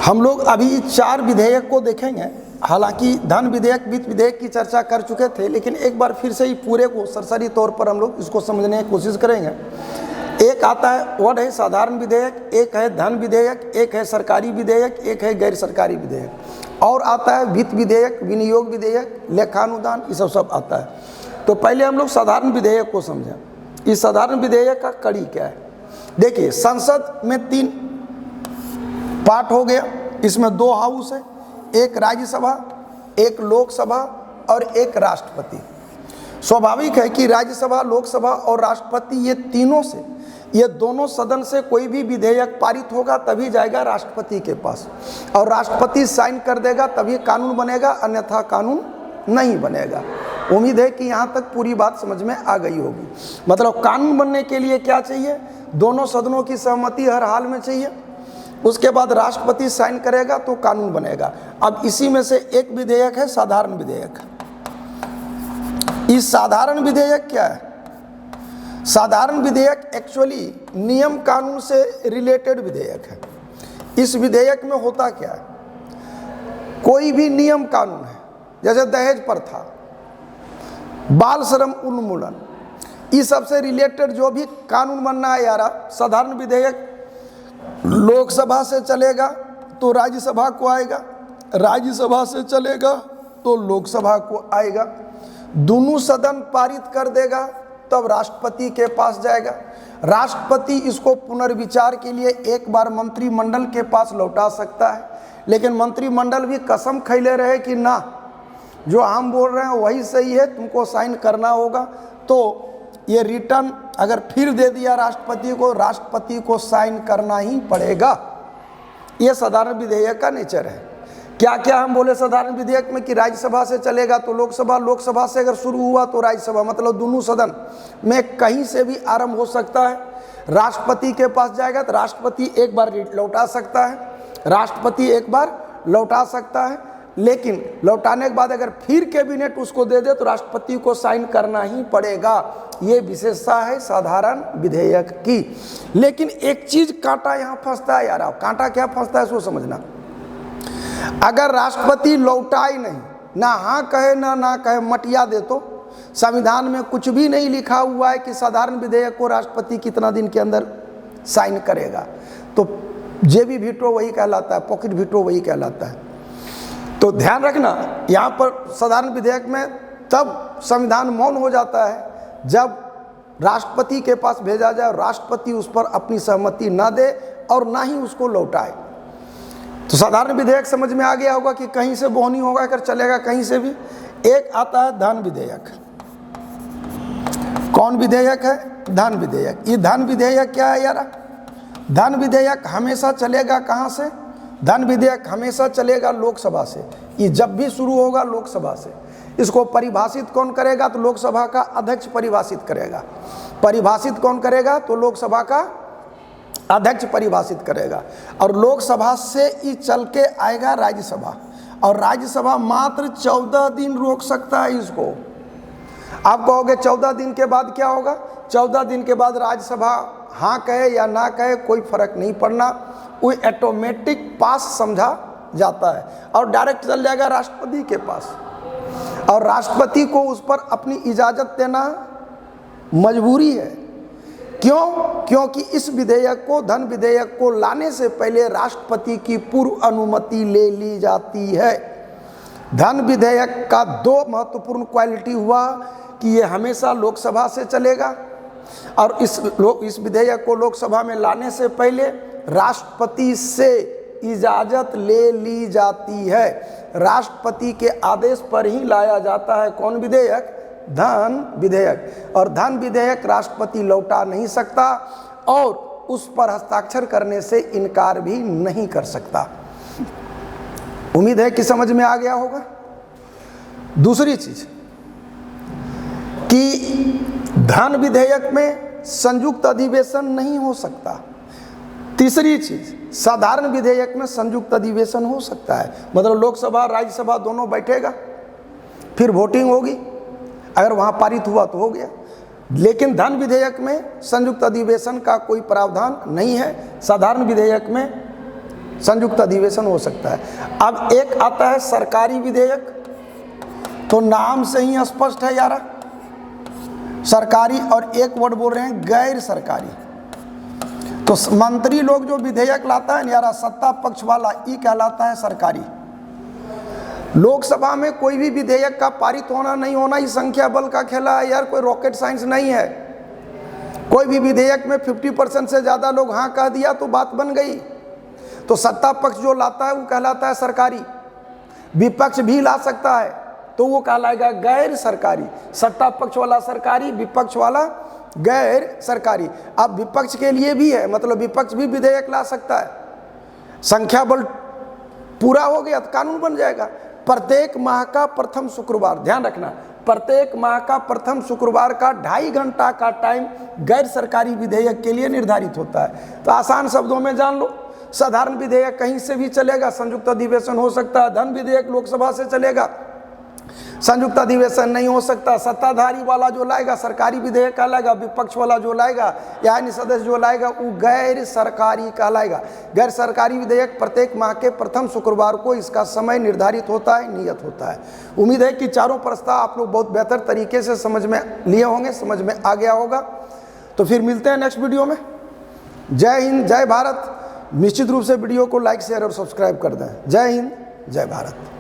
हम लोग अभी 4 विधेयक को देखेंगे। हालांकि धन विधेयक, वित्त विधेयक की चर्चा कर चुके थे, लेकिन एक बार फिर से ही पूरे को सरसरी तौर पर हम लोग इसको समझने की कोशिश करेंगे। एक आता है वर्ड है साधारण विधेयक, एक है धन विधेयक, एक है सरकारी विधेयक, एक है गैर सरकारी विधेयक, और आता है वित्त विधेयक, विनियोग विधेयक, लेखानुदान, ये सब आता है। तो पहले हम लोग साधारण विधेयक को समझें। इस साधारण विधेयक का कड़ी क्या है। देखिए, संसद में 3 पार्ट हो गया। इसमें 2 हाउस है, एक राज्यसभा, एक लोकसभा और एक राष्ट्रपति। स्वाभाविक है कि राज्यसभा, लोकसभा और राष्ट्रपति ये दोनों सदन से कोई भी विधेयक पारित होगा तभी जाएगा राष्ट्रपति के पास, और राष्ट्रपति साइन कर देगा तभी कानून बनेगा, अन्यथा कानून नहीं बनेगा। उम्मीद है कि यहाँ तक पूरी बात समझ में आ गई होगी। मतलब कानून बनने के लिए क्या चाहिए, दोनों सदनों की सहमति हर हाल में चाहिए, उसके बाद राष्ट्रपति साइन करेगा तो कानून बनेगा। अब इसी में से एक विधेयक है साधारण विधेयक। इस साधारण विधेयक क्या है? साधारण विधेयक एक्चुअली नियम कानून से रिलेटेड विधेयक है। इस विधेयक में होता क्या है, कोई भी नियम कानून है, जैसे दहेज प्रथा, बाल श्रम उन्मूलन, इस सबसे रिलेटेड जो भी कानून बनना है यार, साधारण विधेयक लोकसभा से चलेगा तो राज्यसभा को आएगा, राज्यसभा से चलेगा तो लोकसभा को आएगा, दोनों सदन पारित कर देगा तब राष्ट्रपति के पास जाएगा। राष्ट्रपति इसको पुनर्विचार के लिए एक बार मंत्रिमंडल के पास लौटा सकता है, लेकिन मंत्रिमंडल भी कसम खैले रहे कि ना, जो हम बोल रहे हैं वही सही है, तुमको साइन करना होगा। तो ये रिटर्न अगर फिर दे दिया राष्ट्रपति को साइन करना ही पड़ेगा। ये साधारण विधेयक का नेचर है। क्या क्या हम बोले साधारण विधेयक में कि राज्यसभा से चलेगा तो लोकसभा, लोकसभा से अगर शुरू हुआ तो राज्यसभा, मतलब दोनों सदन में कहीं से भी आरंभ हो सकता है। राष्ट्रपति के पास जाएगा तो राष्ट्रपति एक बार लौटा सकता है, राष्ट्रपति एक बार लौटा सकता है, लेकिन लौटाने के बाद अगर फिर कैबिनेट उसको दे दे तो राष्ट्रपति को साइन करना ही पड़ेगा। ये विशेषता है साधारण विधेयक की। लेकिन एक चीज कांटा यहाँ फंसता है यार। कांटा क्या फंसता है इसको समझना। अगर राष्ट्रपति लौटाए नहीं, ना हाँ कहे ना कहे, मटिया दे, तो संविधान में कुछ भी नहीं लिखा हुआ है कि साधारण विधेयक को राष्ट्रपति कितना दिन के अंदर साइन करेगा, तो जेबी वीटो वही कहलाता है, पॉकेट वीटो वही कहलाता है। तो ध्यान रखना, यहाँ पर साधारण विधेयक में तब संविधान मौन हो जाता है जब राष्ट्रपति के पास भेजा जाए और राष्ट्रपति उस पर अपनी सहमति ना दे और ना ही उसको लौटाए। तो साधारण विधेयक समझ में आ गया होगा कि कहीं से बोहनी होगा कर चलेगा, कहीं से भी। एक आता है धन विधेयक। कौन विधेयक है? धन विधेयक। ये धन विधेयक क्या है यार? धन विधेयक हमेशा चलेगा कहाँ से? धन विधेयक हमेशा चलेगा लोकसभा से। ये जब भी शुरू होगा लोकसभा से। इसको परिभाषित कौन करेगा? तो लोकसभा का अध्यक्ष परिभाषित करेगा। परिभाषित कौन करेगा? तो लोकसभा का अध्यक्ष परिभाषित करेगा। और लोकसभा से ही चल के आएगा राज्यसभा, और राज्यसभा मात्र 14 दिन रोक सकता है इसको। आप कहोगे 14 दिन के बाद क्या होगा? 14 दिन के बाद राज्यसभा हाँ कहे या ना कहे कोई फर्क नहीं पड़ना, वो ऑटोमेटिक पास समझा जाता है और डायरेक्ट चल जाएगा राष्ट्रपति के पास, और राष्ट्रपति को उस पर अपनी इजाज़त देना मजबूरी है। क्यों? क्योंकि इस विधेयक को, धन विधेयक को लाने से पहले राष्ट्रपति की पूर्व अनुमति ले ली जाती है। धन विधेयक का 2 महत्वपूर्ण क्वालिटी हुआ कि ये हमेशा लोकसभा से चलेगा, और इस विधेयक को लोकसभा में लाने से पहले राष्ट्रपति से इजाज़त ले ली जाती है। राष्ट्रपति के आदेश पर ही लाया जाता है कौन विधेयक? धन विधेयक। और धन विधेयक राष्ट्रपति लौटा नहीं सकता और उस पर हस्ताक्षर करने से इनकार भी नहीं कर सकता। उम्मीद है कि समझ में आ गया होगा। दूसरी चीज कि धन विधेयक में संयुक्त अधिवेशन नहीं हो सकता। तीसरी चीज, साधारण विधेयक में संयुक्त अधिवेशन हो सकता है, मतलब लोकसभा राज्यसभा दोनों बैठेगा, फिर वोटिंग होगी, अगर वहाँ पारित हुआ तो हो गया। लेकिन धन विधेयक में संयुक्त अधिवेशन का कोई प्रावधान नहीं है। साधारण विधेयक में संयुक्त अधिवेशन हो सकता है। अब एक आता है सरकारी विधेयक, तो नाम से ही स्पष्ट है यारा, सरकारी, और एक वर्ड बोल रहे हैं गैर सरकारी। तो मंत्री लोग जो विधेयक लाता है यारा, सत्ता पक्ष वाला, ये कहलाता है सरकारी। लोकसभा में कोई भी विधेयक का पारित होना नहीं होना ही संख्या बल का खेला है यार, कोई रॉकेट साइंस नहीं है। कोई भी विधेयक में 50% से ज़्यादा लोग हाँ कह दिया तो बात बन गई। तो सत्ता पक्ष जो लाता है वो कहलाता है सरकारी, विपक्ष भी ला सकता है तो वो कहलाएगा गैर सरकारी। सत्ता पक्ष वाला सरकारी, विपक्ष वाला गैर सरकारी। अब विपक्ष के लिए भी है, मतलब विपक्ष भी विधेयक ला सकता है, संख्या बल पूरा हो गया तो कानून बन जाएगा। प्रत्येक माह का प्रथम शुक्रवार, ध्यान रखना, प्रत्येक माह का प्रथम शुक्रवार का 2.5 घंटा का टाइम गैर सरकारी विधेयक के लिए निर्धारित होता है। तो आसान शब्दों में जान लो, साधारण विधेयक कहीं से भी चलेगा, संयुक्त अधिवेशन हो सकता है। धन विधेयक लोकसभा से चलेगा, संयुक्त अधिवेशन नहीं हो सकता। सत्ताधारी वाला जो लाएगा सरकारी विधेयक कहलाएगा, विपक्ष वाला जो लाएगा यानी सदस्य जो लाएगा वो गैर सरकारी कहलाएगा। गैर सरकारी विधेयक प्रत्येक माह के प्रथम शुक्रवार को इसका समय निर्धारित होता है, नियत होता है। उम्मीद है कि चारों प्रस्ताव आप लोग बहुत बेहतर तरीके से समझ में लिए होंगे, समझ में आ गया होगा। तो फिर मिलते हैं नेक्स्ट वीडियो में। जय हिंद, जय भारत। निश्चित रूप से वीडियो को लाइक, शेयर और सब्सक्राइब कर दें। जय हिंद, जय भारत।